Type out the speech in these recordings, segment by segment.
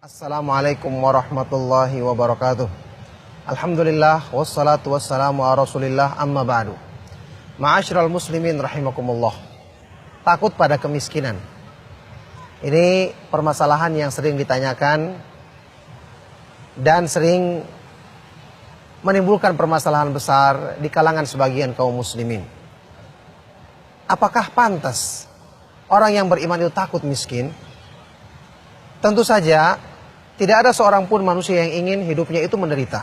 Assalamualaikum warahmatullahi wabarakatuh. Alhamdulillah wassalatu wassalamu ala rasulillah amma ba'du. Ma'asyiral muslimin rahimakumullah. Takut pada kemiskinan. Ini permasalahan yang sering ditanyakan dan sering menimbulkan permasalahan besar di kalangan sebagian kaum muslimin. Apakah pantas orang yang beriman itu takut miskin? Tentu saja tidak ada seorang pun manusia yang ingin hidupnya itu menderita,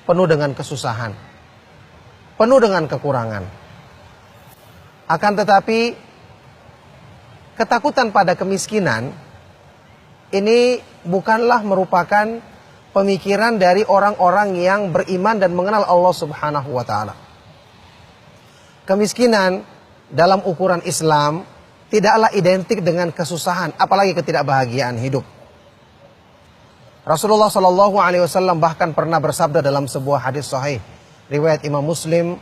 penuh dengan kesusahan, penuh dengan kekurangan. Akan tetapi ketakutan pada kemiskinan ini bukanlah merupakan pemikiran dari orang-orang yang beriman dan mengenal Allah Subhanahu wa taala. Kemiskinan dalam ukuran Islam tidaklah identik dengan kesusahan, apalagi ketidakbahagiaan hidup. Rasulullah Shallallahu Alaihi Wasallam bahkan pernah bersabda dalam sebuah hadis sahih riwayat Imam Muslim,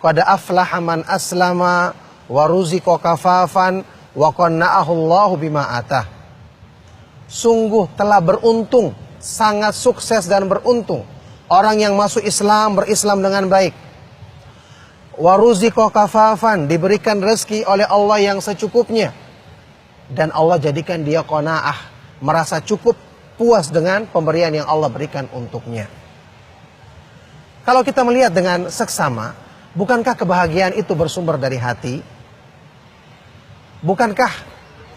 "Qad aflaha man aslama wa ruziqa kafafan wa qanna'ahu Allahu bima atah." Sungguh telah beruntung, sangat sukses dan beruntung orang yang masuk Islam, berislam dengan baik. Waruziqo kafafan, diberikan rezeki oleh Allah yang secukupnya, dan Allah jadikan dia qanaah, merasa cukup, puas dengan pemberian yang Allah berikan untuknya. Kalau kita melihat dengan seksama, bukankah kebahagiaan itu bersumber dari hati? Bukankah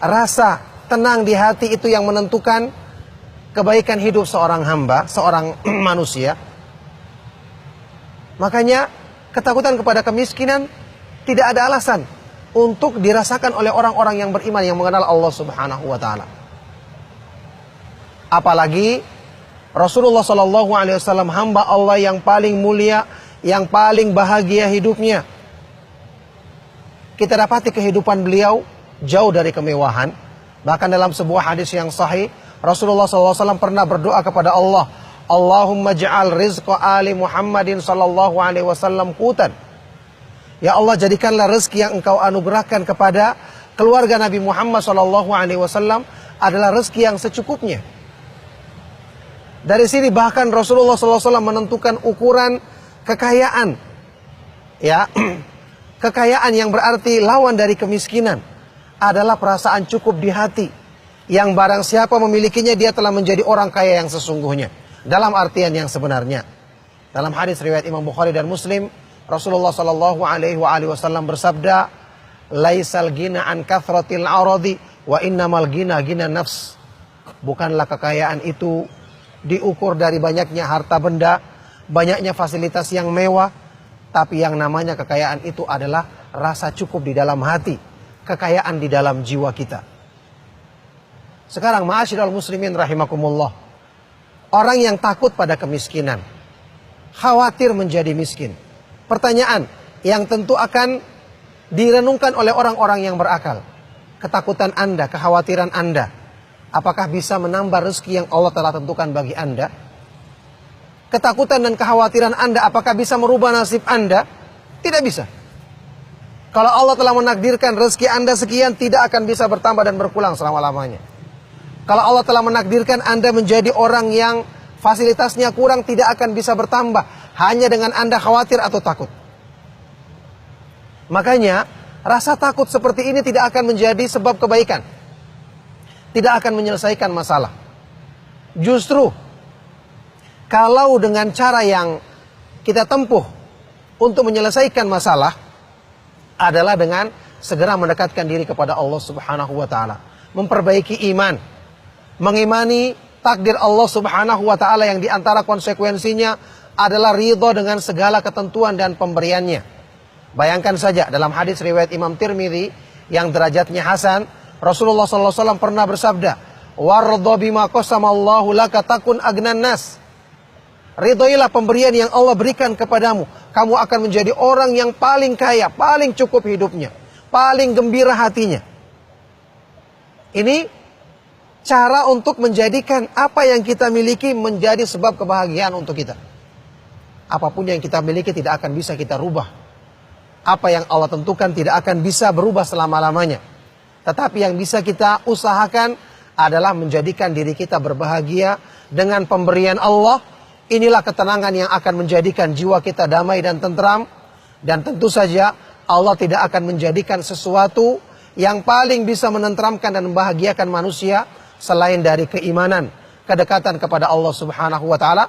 rasa tenang di hati itu yang menentukan kebaikan hidup seorang hamba, seorang manusia? Makanya ketakutan kepada kemiskinan tidak ada alasan untuk dirasakan oleh orang-orang yang beriman yang mengenal Allah Subhanahu wa taala. Apalagi Rasulullah Shallallahu Alaihi Wasallam, hamba Allah yang paling mulia, yang paling bahagia hidupnya. Kita dapati kehidupan beliau jauh dari kemewahan. Bahkan dalam sebuah hadis yang sahih, Rasulullah SAW pernah berdoa kepada Allah, Allahumma ja'al rizqa ali Muhammadin sallallahu alaihi wasallam qutan. Ya Allah, jadikanlah rezeki yang engkau anugerahkan kepada keluarga Nabi Muhammad sallallahu alaihi wasallam adalah rezeki yang secukupnya. Dari sini bahkan Rasulullah sallallahu alaihi wasallam menentukan ukuran kekayaan. Ya, kekayaan yang berarti lawan dari kemiskinan adalah perasaan cukup di hati, yang barang siapa memilikinya dia telah menjadi orang kaya yang sesungguhnya. Dalam artian yang sebenarnya, dalam hadis riwayat Imam Bukhari dan Muslim, Rasulullah Shallallahu Alaihi Wasallam bersabda, "Laisal gina an kathratil aradi, wa innamal gina gina nafs." Bukanlah kekayaan itu diukur dari banyaknya harta benda, banyaknya fasilitas yang mewah, tapi yang namanya kekayaan itu adalah rasa cukup di dalam hati, kekayaan di dalam jiwa kita. Sekarang ma'asyiral muslimin rahimakumullah, orang yang takut pada kemiskinan, khawatir menjadi miskin. Pertanyaan yang tentu akan direnungkan oleh orang-orang yang berakal. Ketakutan Anda, kekhawatiran Anda, apakah bisa menambah rezeki yang Allah telah tentukan bagi Anda? Ketakutan dan kekhawatiran Anda, apakah bisa merubah nasib Anda? Tidak bisa. Kalau Allah telah menakdirkan rezeki Anda sekian, tidak akan bisa bertambah dan berkurang selama-lamanya. Kalau Allah telah menakdirkan Anda menjadi orang yang fasilitasnya kurang, tidak akan bisa bertambah hanya dengan Anda khawatir atau takut. Makanya rasa takut seperti ini tidak akan menjadi sebab kebaikan, tidak akan menyelesaikan masalah. Justru kalau dengan cara yang kita tempuh untuk menyelesaikan masalah adalah dengan segera mendekatkan diri kepada Allah Subhanahu wa taala, memperbaiki iman, mengimani takdir Allah Subhanahu wa taala yang diantara konsekuensinya adalah ridho dengan segala ketentuan dan pemberiannya. Bayangkan saja dalam hadis riwayat Imam Tirmidzi yang derajatnya hasan, Rasulullah sallallahu alaihi wasallam pernah bersabda, "Warḍo bima qasamallahu laka takun agnan nas." Ridhoilah pemberian yang Allah berikan kepadamu, kamu akan menjadi orang yang paling kaya, paling cukup hidupnya, paling gembira hatinya. Ini cara untuk menjadikan apa yang kita miliki menjadi sebab kebahagiaan untuk kita. Apapun yang kita miliki tidak akan bisa kita rubah. Apa yang Allah tentukan tidak akan bisa berubah selama-lamanya. Tetapi yang bisa kita usahakan adalah menjadikan diri kita berbahagia dengan pemberian Allah. Inilah ketenangan yang akan menjadikan jiwa kita damai dan tentram. Dan tentu saja Allah tidak akan menjadikan sesuatu yang paling bisa menenteramkan dan membahagiakan manusia selain dari keimanan, kedekatan kepada Allah Subhanahu wa taala.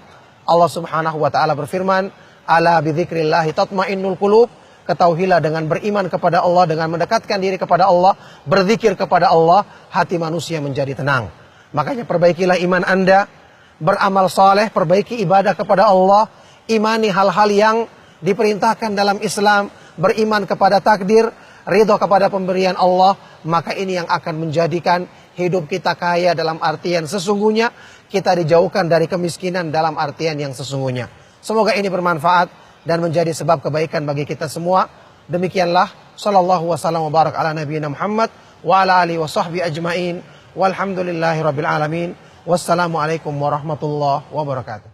Allah Subhanahu wa taala berfirman, "Ala bidzikrillah tatmainnul qulub." Ketahuilah dengan beriman kepada Allah, dengan mendekatkan diri kepada Allah, berzikir kepada Allah, hati manusia menjadi tenang. Makanya perbaikilah iman Anda, beramal saleh, perbaiki ibadah kepada Allah, imani hal-hal yang diperintahkan dalam Islam, beriman kepada takdir, ridho kepada pemberian Allah, maka ini yang akan menjadikan hidup kita kaya dalam artian sesungguhnya, kita dijauhkan dari kemiskinan dalam artian yang sesungguhnya. Semoga ini bermanfaat dan menjadi sebab kebaikan bagi kita semua. Demikianlah, sallallahu wasallam wa barak ala nabiyina Muhammad wa ala alihi wa sahbihi ajmain. Walhamdulillahi rabbil alamin. Wassalamualaikum warahmatullahi wabarakatuh.